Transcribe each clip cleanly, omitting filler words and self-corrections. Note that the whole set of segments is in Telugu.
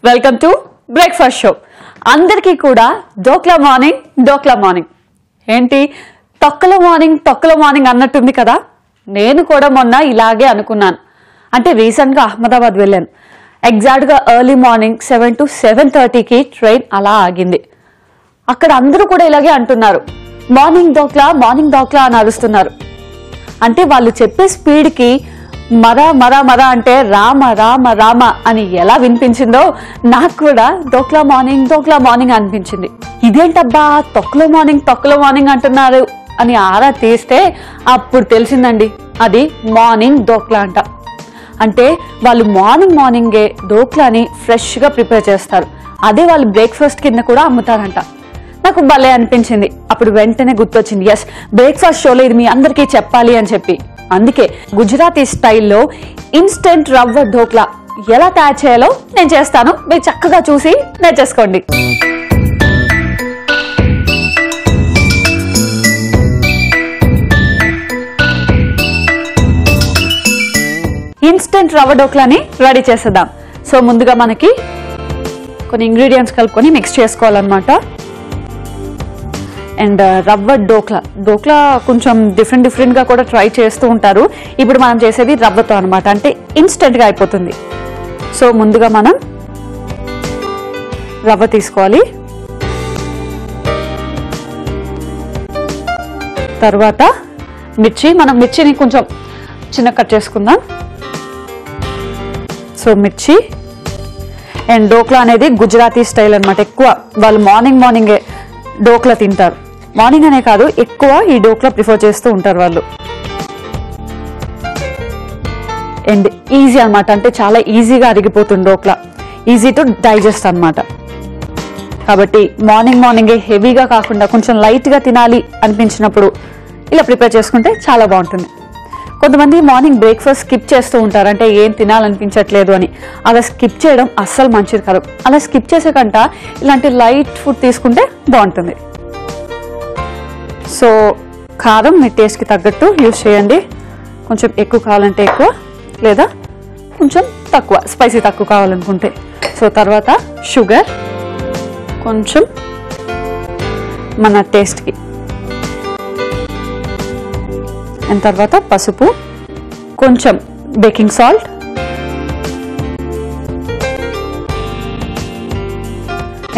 Welcome to breakfast show. అందరికీ కూడా డోక్లా మార్నింగ్ ఏంటి తొక్కల మార్నింగ్ అన్నట్టుంది కదా. నేను కూడా మొన్న ఇలాగే అనుకున్నాను. అంటే రీసెంట్గా అహ్మదాబాద్ వెళ్ళాను. ఎగ్జాక్ట్గా ఎర్లీ మార్నింగ్ 7 to 7:30కి ట్రైన్ అలా ఆగింది. అక్కడ అందరూ కూడా ఇలాగే అంటున్నారు, మార్నింగ్ డోక్లా అని అరుస్తున్నారు. అంటే వాళ్ళు చెప్పే స్పీడ్కి మరా అంటే రామ అని ఎలా వినిపించిందో నాకు కూడా డోక్లా మార్నింగ్ అనిపించింది. ఇదేంటబ్బా తొక్కలో మార్నింగ్ అంటున్నారు అని ఆరా తీస్తే అప్పుడు తెలిసిందండి, అది మార్నింగ్ డోక్లా అంట. అంటే వాళ్ళు మార్నింగే డోక్లాని ఫ్రెష్గా ప్రిపేర్ చేస్తారు. అదే వాళ్ళు బ్రేక్ఫాస్ట్ కింద కూడా అమ్ముతారంట. నాకు భలే అనిపించింది. అప్పుడు వెంటనే గుర్తొచ్చింది, ఎస్ బ్రేక్ఫాస్ట్ షోలో ఇది మీ అందరికీ చెప్పాలి అని చెప్పి. అందుకే గుజరాతీ స్టైల్లో ఇన్స్టెంట్ రవ్వ ఢోక్లా ఎలా తయారు చేయాలో నేను చేస్తాను. మీరు చక్కగా చూసి నేర్చేసుకోండి. ఇన్స్టెంట్ రవ్వ ఢోక్లాని రెడీ చేసేద్దాం. సో ముందుగా మనకి కొన్ని ఇంగ్రీడియంట్స్ కలుపుకొని మిక్స్ చేసుకోవాలన్నమాట. అండ్ రవ్వ డోక్లా కొంచెం డిఫరెంట్గా కూడా ట్రై చేస్తూ ఉంటారు. ఇప్పుడు మనం చేసేది రవ్వతో అనమాట, అంటే ఇన్స్టెంట్గా అయిపోతుంది. సో ముందుగా మనం రవ్వ తీసుకోవాలి. తర్వాత మిర్చిని కొంచెం చిన్న కట్ చేసుకుందాం. సో మిర్చి అండ్ డోక్లా అనేది గుజరాతీ స్టైల్ అనమాట. ఎక్కువ వాళ్ళు మార్నింగే డోక్లా తింటారు. మార్నింగ్ అనే కాదు, ఎక్కువ ఈ డోక్లా ప్రిఫర్ చేస్తూ ఉంటారు వాళ్ళు. అండ్ ఈజీ అనమాట, అంటే చాలా ఈజీగా అరిగిపోతుంది డోక్లా. ఈజీ టు డైజెస్ట్ అనమాట. కాబట్టి మార్నింగే హెవీగా కాకుండా కొంచెం లైట్గా తినాలి అనిపించినప్పుడు ఇలా ప్రిపేర్ చేసుకుంటే చాలా బాగుంటుంది. కొంతమంది మార్నింగ్ బ్రేక్ఫాస్ట్ స్కిప్ చేస్తూ ఉంటారు, అంటే ఏం తినాలనిపించట్లేదు అని. అలా స్కిప్ చేయడం అస్సలు మంచిది కాదు. అలా స్కిప్ చేసే కంట ఇలాంటి లైట్ ఫుడ్ తీసుకుంటే బాగుంటుంది. సో కారం మీ టేస్ట్కి తగ్గట్టు యూజ్ చేయండి. కొంచెం ఎక్కువ కావాలంటే ఎక్కువ, లేదా కొంచెం తక్కువ, స్పైసీ తక్కువ కావాలనుకుంటే. సో తర్వాత షుగర్ కొంచెం మన టేస్ట్కి, అండ్ తర్వాత పసుపు, కొంచెం బేకింగ్ సాల్ట్,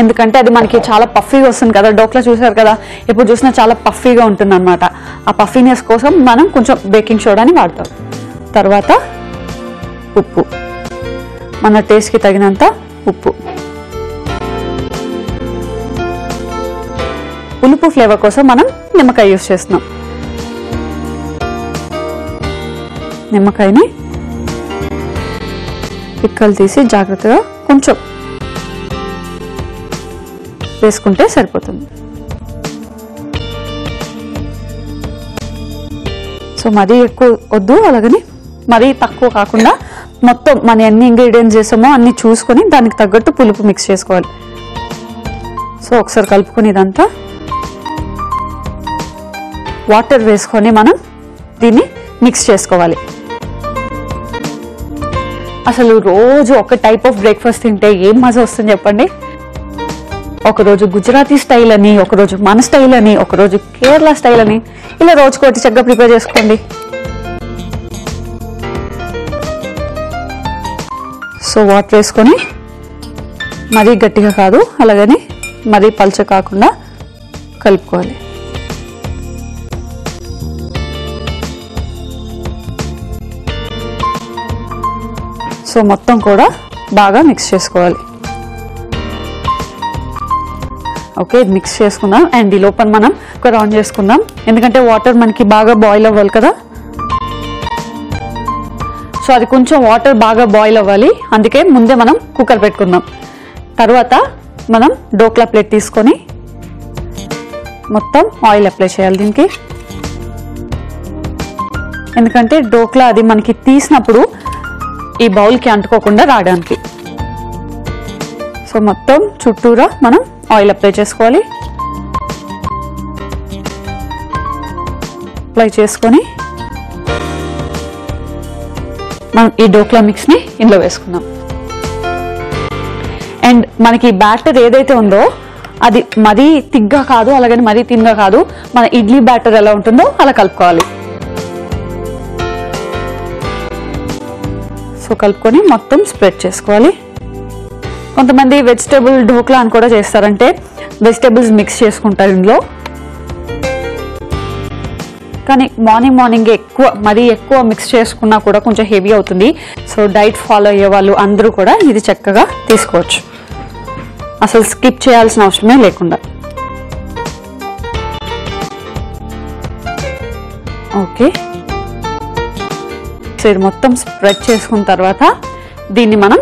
ఎందుకంటే అది మనకి చాలా పఫీగా వస్తుంది కదా. డోక్లా చూసారు కదా, ఎప్పుడు చూసినా చాలా పఫీగా ఉంటుంది అనమాట. ఆ పఫీనెస్ కోసం మనం కొంచెం బేకింగ్ సోడాని వాడతాం. తర్వాత ఉప్పు, మన టేస్ట్కి తగినంత ఉప్పు. పులుపు ఫ్లేవర్ కోసం మనం నిమ్మకాయ యూజ్ చేస్తున్నాం. నిమ్మకాయని పిక్కలు తీసి జాగ్రత్తగా కొంచెం వేసుకుంటే సరిపోతుంది. సో మరీ ఎక్కువ వద్దు, అలాగని మరీ తక్కువ కాకుండా మొత్తం మన ఎన్ని ఇంగ్రీడియంట్స్ చేసామో అన్ని చూసుకొని దానికి తగ్గట్టు పులుపు మిక్స్ చేసుకోవాలి. సో ఒకసారి కలుపుకొని ఇదంతా వాటర్ వేసుకొని మనం దీన్ని మిక్స్ చేసుకోవాలి. అసలు రోజు ఒక టైప్ ఆఫ్ బ్రేక్ఫాస్ట్ తింటే ఏం మజా వస్తుంది చెప్పండి. ఒకరోజు గుజరాతీ స్టైల్ అని, ఒకరోజు మన స్టైల్ అని, ఒకరోజు కేరళ స్టైల్ అని, ఇలా రోజుకోటి చక్కగా ప్రిపేర్ చేసుకోండి. సో వాటర్ వేసుకొని మరీ గట్టిగా కాదు, అలాగని మరీ పల్చ కాకుండా కలుపుకోవాలి. సో మొత్తం కూడా బాగా మిక్స్ చేసుకోవాలి. ఓకే, మిక్స్ చేసుకుందాం. అండ్ ఈ లోపల మనం కుక్కర్ ఆన్ చేసుకుందాం, ఎందుకంటే వాటర్ మనకి బాగా బాయిల్ అవ్వాలి కదా. సో అది కొంచెం వాటర్ బాగా బాయిల్ అవ్వాలి, అందుకే ముందే మనం కుక్కర్ పెట్టుకుందాం. తర్వాత మనం డోక్లా ప్లేట్ తీసుకొని మొత్తం ఆయిల్ అప్లై చేయాలి దీనికి. ఎందుకంటే డోక్లా అది మనకి తీసినప్పుడు ఈ బౌల్కి అంటుకోకుండా రావడానికి. సో మొత్తం చుట్టూరా మనం ఆయిల్ అప్లై చేసుకోవాలి. అప్లై చేసుకొని మనం ఈ డోక్లా మిక్స్ని ఇందులో వేసుకుందాం. అండ్ మనకి బ్యాటర్ ఏదైతే ఉందో అది మరీ తిగ్గా కాదు, అలాగని మరీ తిన్గా కాదు. మన ఇడ్లీ బ్యాటర్ ఎలా ఉంటుందో అలా కలుపుకోవాలి. సో కలుపుకొని మొత్తం స్ప్రెడ్ చేసుకోవాలి. కొంతమంది వెజిటేబుల్ ఢోక్లా అని కూడా చేస్తారంటే వెజిటేబుల్స్ మిక్స్ చేసుకుంటారు ఇందులో. కానీ మార్నింగ్ మరీ ఎక్కువ మిక్స్ చేసుకున్నా కూడా కొంచెం హెవీ అవుతుంది. సో డైట్ ఫాలో అయ్యే వాళ్ళు అందరూ కూడా ఇది చక్కగా తీసుకోవచ్చు, అసలు స్కిప్ చేయాల్సిన అవసరమే లేకుండా. ఓకే, సో ఇది మొత్తం స్ప్రెడ్ చేసుకున్న తర్వాత దీన్ని మనం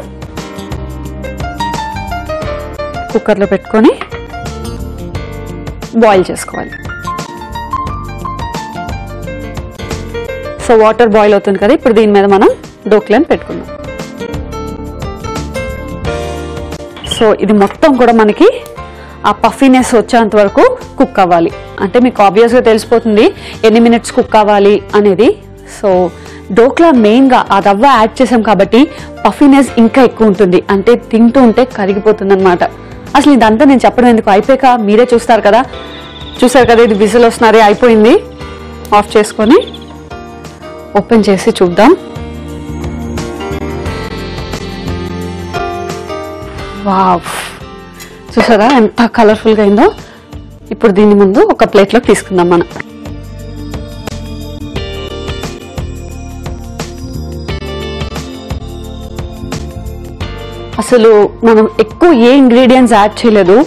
కుక్కర్లో పెట్టుకొని బాయిల్ చేసుకోవాలి. సో వాటర్ బాయిల్ అవుతుంది కదా, ఇప్పుడు దీని మీద మనం ఢోక్లాని పెట్టుకుందాం. సో ఇది మొత్తం కూడా మనకి ఆ పఫీనెస్ వచ్చేంత వరకు కుక్ అవ్వాలి. అంటే మీకు ఆబ్వియస్గా తెలిసిపోతుంది ఎన్ని మినిట్స్ కుక్ అవ్వాలి అనేది. సో ఢోక్లా మెయిన్గా ఆ రవ్వ యాడ్ చేసాం కాబట్టి పఫీనెస్ ఇంకా ఎక్కువ ఉంటుంది, అంటే తింటూ ఉంటే కరిగిపోతుంది అనమాట. అసలు ఇదంతా నేను చెప్పడం ఎందుకు, అయిపోయాక మీరే చూస్తారు కదా. ఇది విజిల్ వస్తున్నది, అయిపోయింది. ఆఫ్ చేసుకొని ఓపెన్ చేసి చూద్దాం. వావ్, చూసారా ఎంత కలర్ఫుల్గా అయిందో. ఇప్పుడు దీని ముందు ఒక ప్లేట్లోకి తీసుకుందాం మనం. అసలు మనం ఎక్కువ ఏ ఇంగ్రీడియంట్స్ యాడ్ చేయలేదు,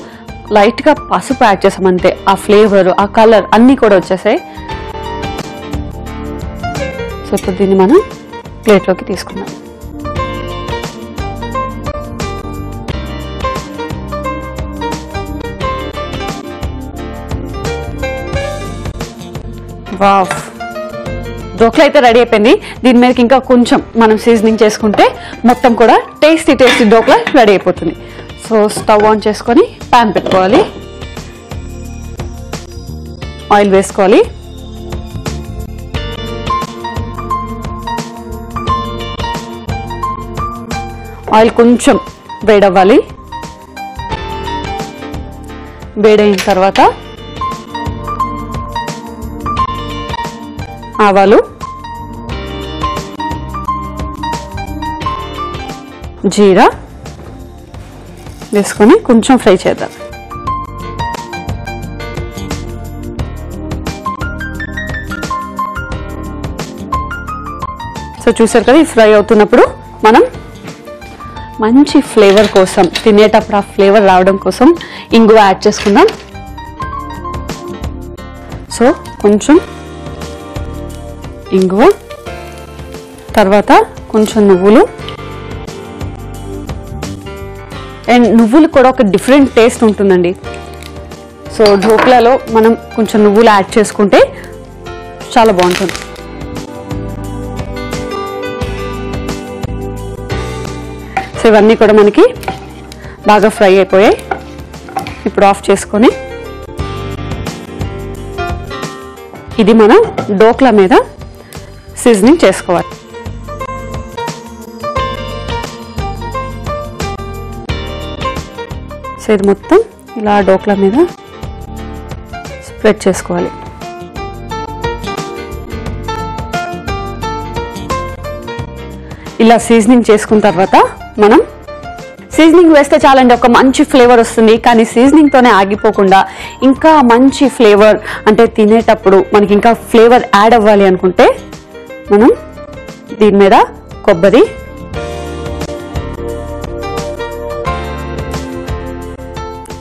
లైట్గా పసుపు యాడ్ చేసాం అంతే. ఆ ఫ్లేవర్, ఆ కలర్ అన్నీ కూడా వచ్చేసాయి. సో ఇప్పుడు దీన్ని మనం ప్లేట్లోకి తీసుకుందాం. వావ్, ఢోక్లా అయితే రెడీ అయిపోయింది. దీని మీదకి ఇంకా కొంచెం మనం సీజనింగ్ చేసుకుంటే మొత్తం కూడా టేస్టీ ఢోక్లా రెడీ అయిపోతుంది. సో స్టవ్ ఆన్ చేసుకొని ప్యాన్ పెట్టుకోవాలి, ఆయిల్ వేసుకోవాలి. ఆయిల్ కొంచెం వేడవ్వాలి. వేడైన తర్వాత ఆవాలు, జీరా వేసుకొని కొంచెం ఫ్రై చేద్దాం. సో చూసారు కదా, ఈ ఫ్రై అవుతున్నప్పుడు మనం మంచి ఫ్లేవర్ కోసం, తినేటప్పుడు ఆ ఫ్లేవర్ రావడం కోసం ఇంగువ యాడ్ చేసుకుందాం. సో కొంచెం ఇంగువ, తర్వాత కొంచెం నువ్వులు. అండ్ నువ్వులు కూడా ఒక డిఫరెంట్ టేస్ట్ ఉంటుందండి. సో ఢోక్లాలో మనం కొంచెం నువ్వులు యాడ్ చేసుకుంటే చాలా బాగుంటుంది. సో ఇవన్నీ కూడా మనకి బాగా ఫ్రై అయిపోయాయి. ఇప్పుడు ఆఫ్ చేసుకొని ఇది మనం ఢోక్లా మీద సీజనింగ్ చేసుకోవాలి. సో ఇది మొత్తం ఇలా ఢోక్లా మీద స్ప్రెడ్ చేసుకోవాలి. ఇలా సీజనింగ్ చేసుకున్న తర్వాత మనం సీజనింగ్ వేస్తే చాలండి, ఒక మంచి ఫ్లేవర్ వస్తుంది. కానీ సీజనింగ్తోనే ఆగిపోకుండా ఇంకా మంచి ఫ్లేవర్, అంటే తినేటప్పుడు మనకి ఇంకా ఫ్లేవర్ యాడ్ అవ్వాలి అనుకుంటే మనం దీని మీద కొబ్బరి,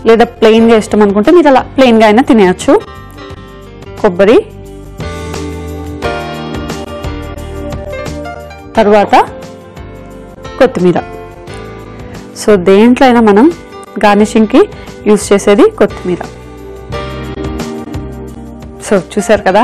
లేదా ప్లెయిన్గా ఇష్టం అనుకుంటే మీరు అలా ప్లెయిన్గా అయినా తినేయచ్చు. కొబ్బరి, తర్వాత కొత్తిమీర. సో దేంట్లో అయినా మనం గార్నిషింగ్కి యూజ్ చేసేది కొత్తిమీర. సో చూసారు కదా,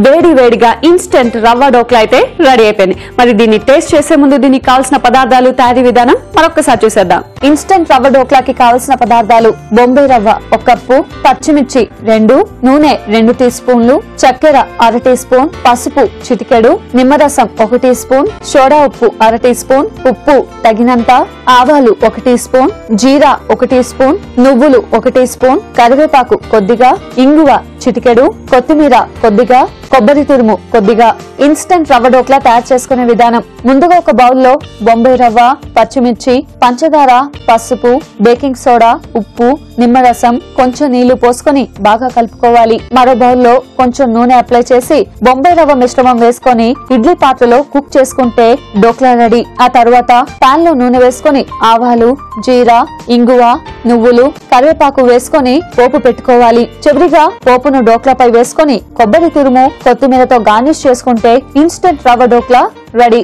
వేడి వేడిగా ఇన్స్టెంట్ రవ్వ డోక్లా అయితే రెడీ అయిపోయింది. మరి దీన్ని టేస్ట్ చేసే ముందు దీనికి కావాల్సిన పదార్థాలు, తయారీ విధానం మరొకసారి చూసేద్దాం. ఇన్స్టెంట్ రవ్వ డోక్లాకి కావాల్సిన పదార్థాలు: బొంబాయి రవ్వ 1 కప్పు, పచ్చిమిర్చి 2, నూనె 2 టీ స్పూన్లు, చక్కెర 1/2 టీ స్పూన్, పసుపు చిటికెడు, నిమ్మరసం 1 టీ స్పూన్, సోడా ఉప్పు 1/2 టీ స్పూన్, ఉప్పు తగినంత, ఆవాలు 1 టీ స్పూన్, జీరా 1 టీ స్పూన్, నువ్వులు 1 టీ స్పూన్, కరివేపాకు కొద్దిగా, ఇంగువ చిటికెడు, కొత్తిమీర కొద్దిగా, కొబ్బరి తురుము కొద్దిగా. ఇన్స్టెంట్ రవ్వ డోక్లా తయారు చేసుకునే విధానం: ముందుగా ఒక బౌల్లో బొంబాయి రవ్వ, పచ్చిమిర్చి, పంచదార, పసుపు, బేకింగ్ సోడా, ఉప్పు, నిమ్మరసం, కొంచెం నీళ్లు పోసుకొని బాగా కలుపుకోవాలి. మరో బౌల్లో కొంచెం నూనె అప్లై చేసి బొంబాయి రవ్వ మిశ్రమం వేసుకొని ఇడ్లీ పాత్రలో కుక్ చేసుకుంటే డోక్లా రెడీ. ఆ తర్వాత పాన్ లో నూనె వేసుకొని ఆవాలు, జీరా, ఇంగువ, నువ్వులు, కరివేపాకు వేసుకొని పోపు పెట్టుకోవాలి. చివరిగా పోపును డోక్లాపై వేసుకొని కొబ్బరి తురుము, కొత్తిమీరతో గార్నిష్ చేసుకుంటే ఇన్స్టెంట్ రవ్వ డోక్లా రెడీ.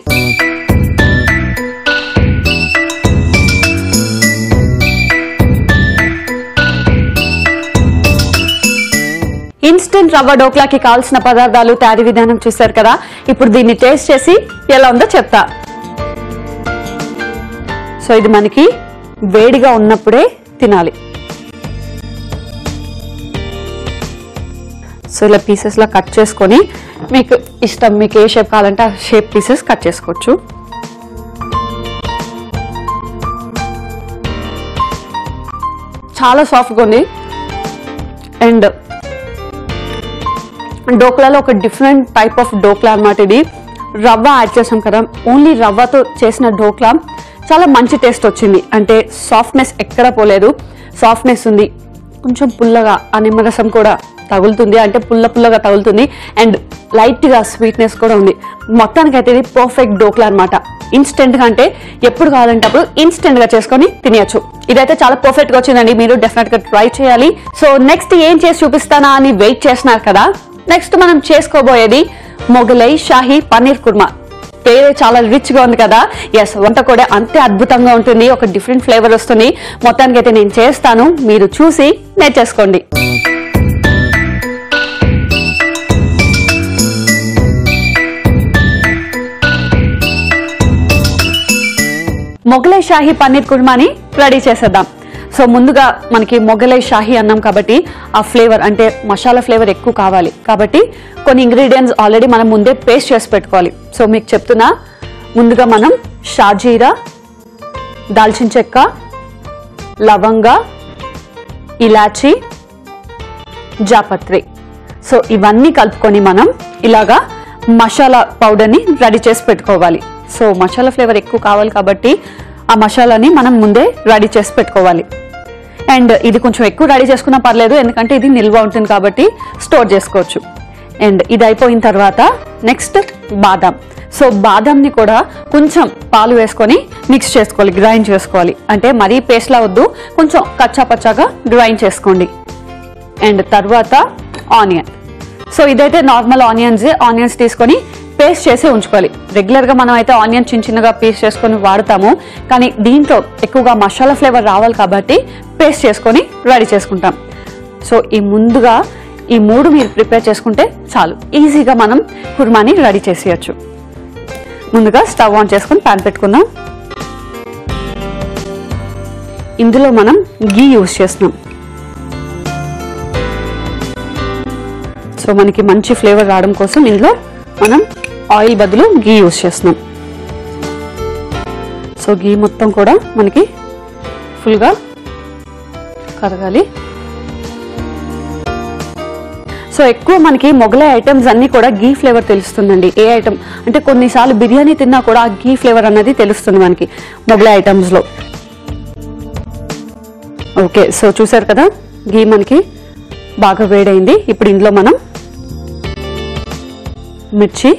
ఇన్స్టెంట్ రవ్వ డోక్లాకి కావాల్సిన పదార్థాలు, తయారీ విధానం చూశారు కదా. ఇప్పుడు దీన్ని టేస్ట్ చేసి ఎలా ఉందో చెప్తా. సో ఇది మనకి వేడిగా ఉన్నప్పుడే తినాలి. సో ఇలా పీసెస్ లా కట్ చేసుకొని మీకు ఇష్టం, మీకు ఏ షేప్ కావాలంటే ఆ షేప్ పీసెస్ కట్ చేసుకోవచ్చు. చాలా సాఫ్ట్గా ఉంది. అండ్ డోక్లాలో ఒక డిఫరెంట్ టైప్ ఆఫ్ డోక్లా అన్నమాట. ఇది రవ్వ యాడ్ చేసాం కదా, ఓన్లీ రవ్వతో చేసిన డోక్లా చాలా మంచి టేస్ట్ వచ్చింది. అంటే సాఫ్ట్నెస్ ఎక్కడ పోలేదు, సాఫ్ట్నెస్ ఉంది. కొంచెం పుల్లగా ఆ నిమ్మరసం కూడా తగులుతుంది, అంటే పుల్లగా తగులుతుంది. అండ్ లైట్ గా స్వీట్నెస్ కూడా ఉంది. మొత్తానికి అయితే ఇది పర్ఫెక్ట్ డోక్లా అనమాట. ఇన్స్టెంట్ గా అంటే ఎప్పుడు కావాలంటే అప్పుడు ఇన్స్టెంట్ గా చేసుకొని తినేయచ్చు. ఇదైతే చాలా పర్ఫెక్ట్ గా వచ్చిందండి. మీరు డెఫినెట్ గా ట్రై చేయాలి. సో నెక్స్ట్ ఏం చేసి చూపిస్తానా అని వెయిట్ చేస్తున్నారు కదా. నెక్స్ట్ మనం చేసుకోబోయేది మొగలై షాహీ పన్నీర్ కుర్మా. పేరే చాలా రిచ్ గా ఉంది కదా. ఎస్, వంట కూడా అంతే అద్భుతంగా ఉంటుంది. ఒక డిఫరెంట్ ఫ్లేవర్ వస్తుంది. మొత్తానికి అయితే నేను చేస్తాను, మీరు చూసి నేర్చేసుకోండి. మొగలై షాహీ పన్నీర్ కుర్మాని రెడీ చేసేద్దాం. సో ముందుగా మనకి మొగలై షాహీ అన్నాం కాబట్టి ఆ ఫ్లేవర్ అంటే మసాలా ఫ్లేవర్ ఎక్కువ కావాలి కాబట్టి కొన్ని ఇంగ్రీడియంట్స్ ఆల్రెడీ మనం ముందే పేస్ట్ చేసి పెట్టుకోవాలి. సో మీకు చెప్తున్నా, ముందుగా మనం షాజీరా, దాల్చిన చెక్క, లవంగ, ఇలాచి, జాపత్రి, సో ఇవన్నీ కలుపుకొని మనం ఇలాగా మసాలా పౌడర్ని రెడీ చేసి పెట్టుకోవాలి. సో మసాలా ఫ్లేవర్ ఎక్కువ కావాలి కాబట్టి ఆ మసాలాని మనం ముందే రెడీ చేసి పెట్టుకోవాలి. అండ్ ఇది కొంచెం ఎక్కువ రెడీ చేసుకున్నా పర్లేదు, ఎందుకంటే ఇది నిల్వ ఉంటుంది కాబట్టి స్టోర్ చేసుకోవచ్చు. అండ్ ఇది అయిపోయిన తర్వాత నెక్స్ట్ బాదాం. సో బాదాంని కూడా కొంచెం పాలు వేసుకొని మిక్స్ చేసుకోవాలి, గ్రైండ్ చేసుకోవాలి. అంటే మరీ పేస్ట్లా వద్దు, కొంచెం కచ్చా పచ్చాగా గ్రైండ్ చేసుకోండి. అండ్ తర్వాత ఆనియన్. సో ఇదైతే నార్మల్ ఆనియన్స్ తీసుకొని పేస్ట్ చేసి ఉంచుకోవాలి. రెగ్యులర్గా మనం అయితే ఆనియన్ చిన్నగా పేస్ట్ చేసుకొని వాడతాము, కానీ దీంట్లో ఎక్కువగా మసాలా ఫ్లేవర్ రావాలి కాబట్టి పేస్ట్ చేసుకొని రెడీ చేసుకుంటాం. సో ముందుగా ఈ 3 మీరు ప్రిపేర్ చేసుకుంటే చాలు, ఈజీగా మనం కుర్మాని రెడీ చేసేయచ్చు. ముందుగా స్టవ్ ఆన్ చేసుకొని ప్యాన్ పెట్టుకుందాం. ఇందులో మనం గీ యూజ్ చేస్తున్నాం. సో మనకి మంచి ఫ్లేవర్ రావడం కోసం ఇందులో మనం ఆయిల్ బదులు గీ యూజ్ చేస్తున్నాం. సో గీ మొత్తం కూడా మనకి ఫుల్గా కరగాలి. సో ఎక్కువ మనకి మొగలై ఐటమ్స్ అన్ని కూడా గీ ఫ్లేవర్ తెలుస్తుందండి. ఏ ఐటమ్ అంటే కొన్నిసార్లు బిర్యానీ తిన్నా కూడా ఆ గీ ఫ్లేవర్ అన్నది తెలుస్తుంది మనకి మొగలై ఐటమ్స్ లో. ఓకే, సో చూసారు కదా గీ మనకి బాగా వేడైంది. ఇప్పుడు ఇందులో మనం మిర్చి,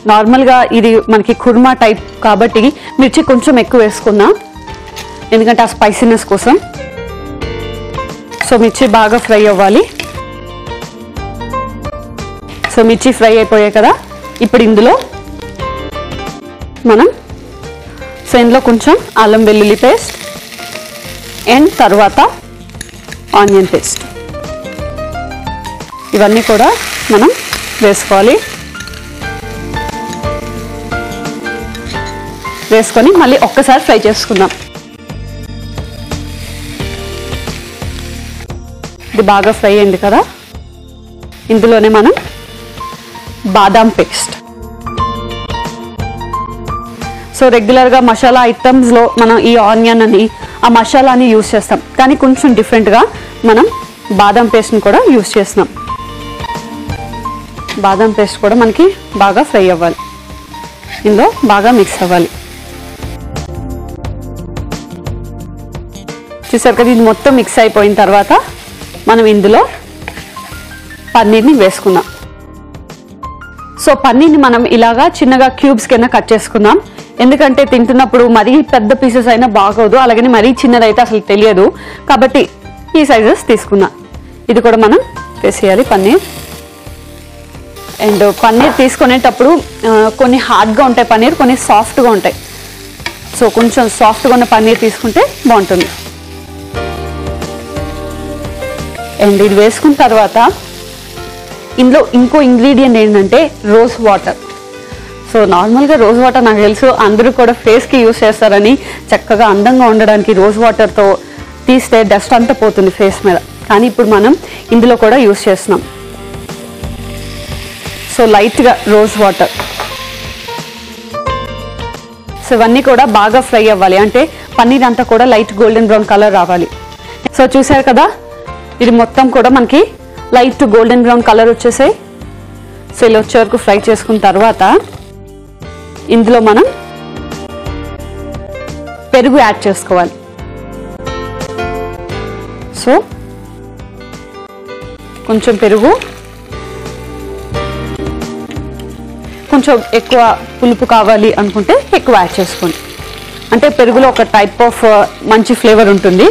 నార్మల్గా ఇది మనకి కుర్మా టైప్ కాబట్టి మిర్చి కొంచెం ఎక్కువ వేసుకుందాం, ఎందుకంటే ఆ స్పైసీనెస్ కోసం. సో మిర్చి బాగా ఫ్రై అవ్వాలి. సో మిర్చి ఫ్రై అయిపోయాయి కదా. ఇప్పుడు ఇందులో మనం ఇందులో కొంచెం అల్లం వెల్లుల్లి పేస్ట్ అండ్ తర్వాత ఆనియన్ పేస్ట్. ఇవన్నీ కూడా మనం వేసుకోవాలి. వేసుకొని మళ్ళీ ఒక్కసారి ఫ్రై చేసుకుందాం. ఇది బాగా ఫ్రై అయింది కదా, ఇందులోనే మనం బాదాం పేస్ట్. సో రెగ్యులర్గా మసాలా ఐటమ్స్లో మనం ఈ ఆనియన్ అని ఆ మసాలాని యూస్ చేస్తాం, కానీ కొంచెం డిఫరెంట్గా మనం బాదాం పేస్ట్ని కూడా యూస్ చేస్తున్నాం. బాదాం పేస్ట్ కూడా మనకి బాగా ఫ్రై అవ్వాలి, ఇందులో బాగా మిక్స్ అవ్వాలి. చూసారు కదా, ఇది మొత్తం మిక్స్ అయిపోయిన తర్వాత మనం ఇందులో పన్నీర్ని వేసుకుందాం. సో పన్నీర్ని మనం ఇలాగా చిన్నగా క్యూబ్స్ కింద కట్ చేసుకుందాం. ఎందుకంటే తింటున్నప్పుడు మరీ పెద్ద పీసెస్ అయినా బాగోదు, అలాగని మరీ చిన్నదైతే అసలు తెలియదు, కాబట్టి ఈ సైజెస్ తీసుకుందాం. ఇది కూడా మనం వేసేయాలి పన్నీర్. అండ్ పన్నీర్ తీసుకునేటప్పుడు కొన్ని హార్డ్గా ఉంటాయి పన్నీర్, కొన్ని సాఫ్ట్గా ఉంటాయి. సో కొంచెం సాఫ్ట్గా ఉన్న పన్నీర్ తీసుకుంటే బాగుంటుంది. అండ్ ఇది వేసుకున్న తర్వాత ఇందులో ఇంకో ఇంగ్రీడియంట్ ఏంటంటే రోజ్ వాటర్. సో నార్మల్గా రోజ్ వాటర్ నాకు తెలుసు అందరూ కూడా ఫేస్కి యూస్ చేస్తారని, చక్కగా అందంగా ఉండడానికి రోజ్ వాటర్తో తీస్తే డస్ట్ అంతా పోతుంది ఫేస్ మీద, కానీ ఇప్పుడు మనం ఇందులో కూడా యూస్ చేస్తున్నాం. సో లైట్గా రోజ్ వాటర్. సో ఇవన్నీ కూడా బాగా ఫ్రై అవ్వాలి, అంటే పన్నీర్ అంతా కూడా లైట్ గోల్డెన్ బ్రౌన్ కలర్ రావాలి. సో చూసారు కదా, ఇది మొత్తం కూడా మనకి లైట్ గోల్డెన్ బ్రౌన్ కలర్ వచ్చేసాయి. సో ఇలా వచ్చే వరకు ఫ్రై చేసుకున్న తర్వాత ఇందులో మనం పెరుగు యాడ్ చేసుకోవాలి. సో కొంచెం పెరుగు, కొంచెం ఎక్కువ పులుపు కావాలి అనుకుంటే ఎక్కువ యాడ్ చేసుకోండి, అంటే పెరుగులో ఒక టైప్ ఆఫ్ మంచి ఫ్లేవర్ ఉంటుంది.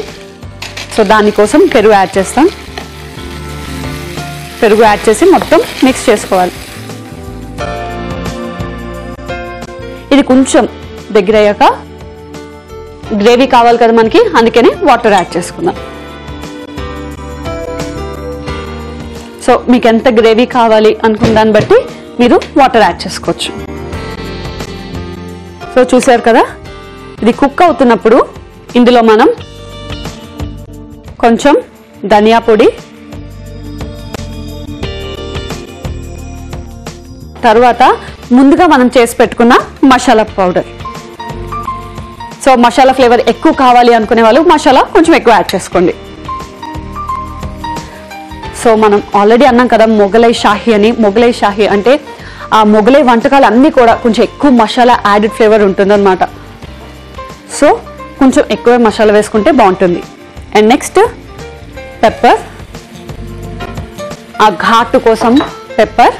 సో దానికోసం పెరుగు యాడ్ చేస్తాం. పెరుగు యాడ్ చేసి మొత్తం మిక్స్ చేసుకోవాలి. ఇది కొంచెం దగ్గర అయ్యాక గ్రేవీ కావాలి కదా మనకి, అందుకని వాటర్ యాడ్ చేసుకుందాం. సో మీకు ఎంత గ్రేవీ కావాలి అనుకున్న దాన్ని బట్టి మీరు వాటర్ యాడ్ చేసుకోవచ్చు. సో చూసారు కదా, ఇది కుక్ అవుతున్నప్పుడు ఇందులో మనం కొంచెం ధనియా పొడి, తర్వాత ముందుగా మనం చేసి పెట్టుకున్న masala powder. So masala flavour ఎక్కువ కావాలి అనుకునే వాళ్ళు మసాలా కొంచెం ఎక్కువ యాడ్ చేసుకోండి. సో మనం ఆల్రెడీ అన్నాం కదా మొగలై షాహీ అని. మొగలై షాహీ అంటే ఆ మొగలై వంటకాలు అన్నీ కూడా కొంచెం ఎక్కువ మసాలా యాడెడ్ ఫ్లేవర్ ఉంటుందన్నమాట. సో కొంచెం ఎక్కువ మసాలా వేసుకుంటే బాగుంటుంది. అండ్ నెక్స్ట్ పెప్పర్, ఆ ఘాటు కోసం పెప్పర్.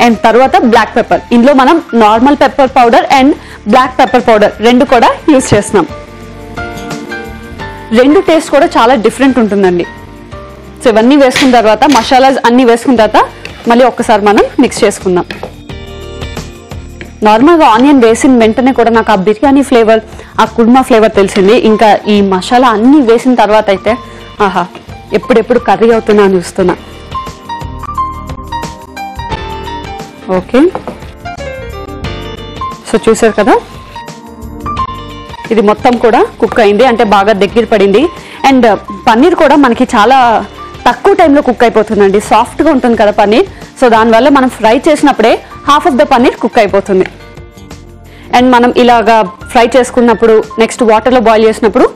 అండ్ తర్వాత బ్లాక్ పెప్పర్. ఇందులో మనం normal pepper powder and black pepper powder రెండు కూడా యూజ్ చేస్తున్నాం. రెండు టేస్ట్ కూడా చాలా డిఫరెంట్ ఉంటుందండి. సో ఇవన్నీ వేసుకున్న తర్వాత మసాలాస్ అన్నీ వేసుకున్న తర్వాత మళ్ళీ ఒక్కసారి మనం మిక్స్ చేసుకుందాం. నార్మల్గా ఆనియన్ వేసిన వెంటనే కూడా నాకు ఆ బిర్యానీ ఫ్లేవర్, ఆ కుర్మా ఫ్లేవర్ తెలిసింది. ఇంకా ఈ మసాలా అన్నీ వేసిన తర్వాత అయితే ఆహా, ఎప్పుడెప్పుడు కర్రీ అవుతున్నా అని చూస్తున్నా. ఓకే, సో చూసారు కదా, ఇది మొత్తం కూడా కుక్ అయింది, అంటే బాగా దగ్గర పడింది. అండ్ పన్నీర్ కూడా మనకి చాలా తక్కువ టైంలో కుక్ అయిపోతుందండి. సాఫ్ట్గా ఉంటుంది కదా పన్నీర్. సో దానివల్ల మనం ఫ్రై చేసినప్పుడే half of the paneer cook అయిపోతుంది. అండ్ మనం ఇలాగా ఫ్రై చేసుకున్నప్పుడు నెక్స్ట్ వాటర్లో బాయిల్ చేసినప్పుడు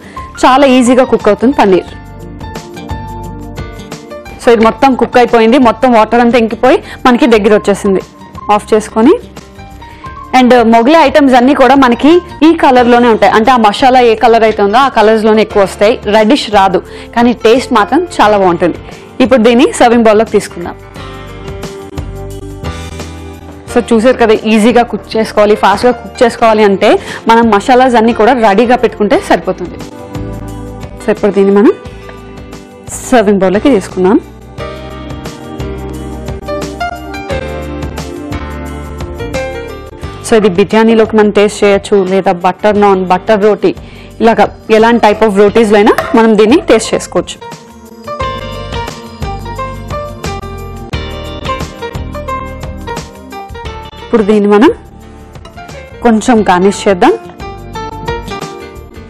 చాలా ఈజీగా కుక్ అవుతుంది పన్నీర్. సో ఇది మొత్తం కుక్ అయిపోయింది, మొత్తం వాటర్ అంతా ఇంకిపోయి మనకి దగ్గర వచ్చేసింది. ఆఫ్ చేసుకొని, అండ్ మొగలై ఐటమ్స్ అన్నీ కూడా మనకి ఈ కలర్లోనే ఉంటాయి, అంటే ఆ మసాలా ఏ కలర్ అయితే ఉందో ఆ కలర్స్లోనే ఎక్కువ వస్తాయి. రెడ్డిష్ రాదు, కానీ టేస్ట్ మాత్రం చాలా బాగుంటుంది. ఇప్పుడు దీన్ని సర్వింగ్ బౌల్లోకి తీసుకుందాం. సో చూసారు కదా, ఈజీగా కుక్ చేసుకోవాలి, ఫాస్ట్గా కుక్ చేసుకోవాలి అంటే మనం మసాలాస్ అన్నీ కూడా రెడీగా పెట్టుకుంటే సరిపోతుంది. సో ఇప్పుడు దీన్ని మనం సర్వింగ్ బౌల్లోకి తీసుకుందాం. సో ఇది బిర్యానీలోకి మనం టేస్ట్ చేయొచ్చు, లేదా బటర్ నాన్, బటర్ రోటీ, ఇలాగా ఎలాంటి టైప్ ఆఫ్ రోటీస్లో అయినా మనం దీన్ని టేస్ట్ చేసుకోవచ్చు. ఇప్పుడు దీన్ని మనం కొంచెం గార్నిష్ చేద్దాం.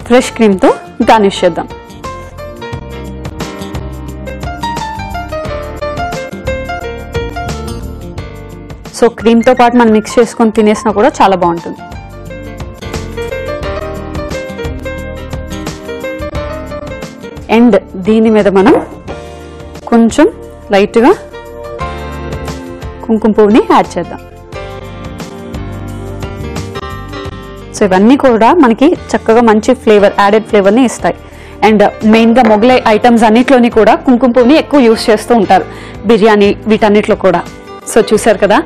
ఫ్రెష్ క్రీమ్తో గార్నిష్ చేద్దాం. సో క్రీమ్తో పాటు మనం మిక్స్ చేసుకొని తినేసినా కూడా చాలా బాగుంటుంది. అండ్ దీని మీద మనం కొంచెం లైట్గా కుంకుమ పువ్వుని యాడ్ చేద్దాం. సో ఇవన్నీ కూడా మనకి చక్కగా మంచి ఫ్లేవర్, యాడెడ్ ఫ్లేవర్ని ఇస్తాయి. అండ్ మెయిన్గా మొగలై ఐటమ్స్ అన్నిట్లోని కూడా కుంకుమ పువ్వుని ఎక్కువ యూస్ చేస్తూ ఉంటారు, బిర్యానీ వీటన్నిటిలో కూడా. సో చూసారు కదా,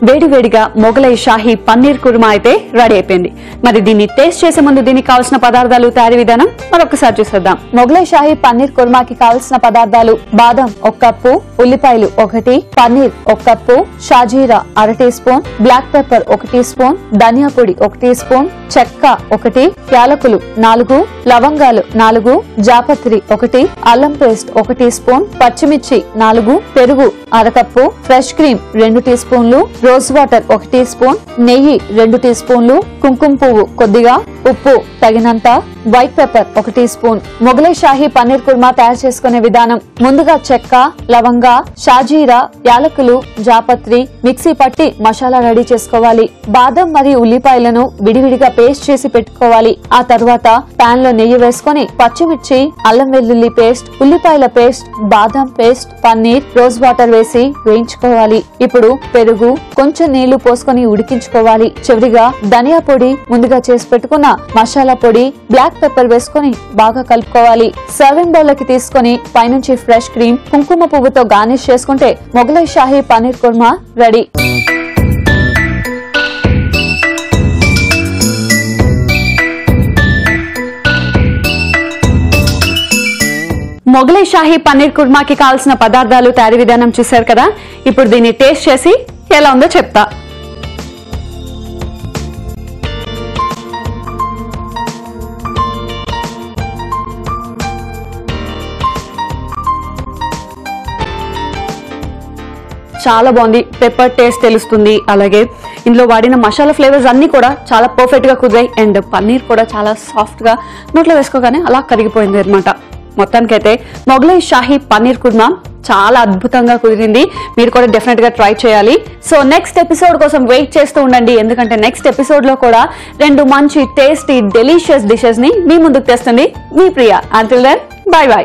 వేడి వేడిగా మొగలై షాహీ పన్నీర్ కుర్మా అయితే రెడీ అయిపోయింది. మరి దీన్ని టేస్ట్ చేసే ముందు దీనికి కావాల్సిన పదార్థాలు, తయారీ విధానం మరొకసారి చూసేద్దాం. మొగలై షాహీ పన్నీర్ కుర్మాకి కావాల్సిన పదార్థాలు: బాదం 1 కప్పు, ఉల్లిపాయలు 1, పన్నీర్ 1 కప్పు, షాజీరా 1/2 teaspoon, black pepper 1 teaspoon, ధనియా పొడి 1 టీ స్పూన్, చెక్క 1, యాలకులు 4, లవంగాలు 4, జాపత్రి 1, అల్లం పేస్ట్ 1 టీ స్పూన్, పచ్చిమిర్చి 4, పెరుగు 1/2 కప్పు, ఫ్రెష్ క్రీమ్ 2 టీ స్పూన్లు, రోజ్ వాటర్ 1 టీ స్పూన్, నెయ్యి 2 టీ స్పూన్లు, కుంకుమ పువ్వు కొద్దిగా, ఉప్పు తగినంత, white pepper 1 teaspoon. Mughlai shahi paneer korma తయారు చేసుకునే విధానం: ముందుగా చెక్క, లవంగా, షాజీరా, యాలకులు, జాపత్రి మిక్సీ పట్టి మసాలా రెడీ చేసుకోవాలి. బాదం మరియు ఉల్లిపాయలను విడివిడిగా పేస్ట్ చేసి పెట్టుకోవాలి. ఆ తర్వాత పాన్ లో నెయ్యి వేసుకొని పచ్చిమిర్చి, అల్లం వెల్లుల్లి పేస్ట్, ఉల్లిపాయల పేస్ట్, బాదం పేస్ట్, పన్నీర్, రోజ్ వాటర్ వేసి వేయించుకోవాలి. ఇప్పుడు పెరుగు, కొంచెం నీళ్లు పోసుకొని ఉడికించుకోవాలి. చివరిగా ధనియా పొడి, ముందుగా చేసి పెట్టుకున్న మసాలా పొడి, బ్లాక్ పెప్పర్ వేసుకొని బాగా కలుపుకోవాలి. సర్వింగ్ బౌల్ లోకి తీసుకొని పైనుంచి ఫ్రెష్ క్రీమ్, కుంకుమ పువ్వుతో గార్నిష్ చేసుకుంటే మొగలై షాహీ పన్నీర్ కుర్మా రెడీ. మొగలై షాహీ పన్నీర్ కుర్మాకి కావాల్సిన పదార్థాలు, తయారీ విధానం చూశారు కదా. ఇప్పుడు దీన్ని టేస్ట్ చేసి ఎలా ఉందో చెప్తా. చాలా బాగుంది. పెప్పర్ టేస్ట్ తెలుస్తుంది, అలాగే ఇందులో వాడిన మసాలా ఫ్లేవర్స్ అన్ని కూడా చాలా పర్ఫెక్ట్ గా కుదిరాయి. అండ్ పన్నీర్ కూడా చాలా సాఫ్ట్ గా నోట్లో వేసుకోగానే అలా కరిగిపోయింది అనమాట. మొత్తానికైతే మొగలై షాహీ పన్నీర్ కుర్మా చాలా అద్భుతంగా కుదిరింది. మీరు కూడా డెఫినెట్ గా ట్రై చేయాలి. సో నెక్స్ట్ ఎపిసోడ్ కోసం వెయిట్ చేస్తూ ఉండండి, ఎందుకంటే నెక్స్ట్ ఎపిసోడ్ లో కూడా 2 మంచి టేస్టీ డెలిషియస్ డిషెస్ ని మీ ముందుకు తెస్తుంది మీ Priya. Until then, bye by.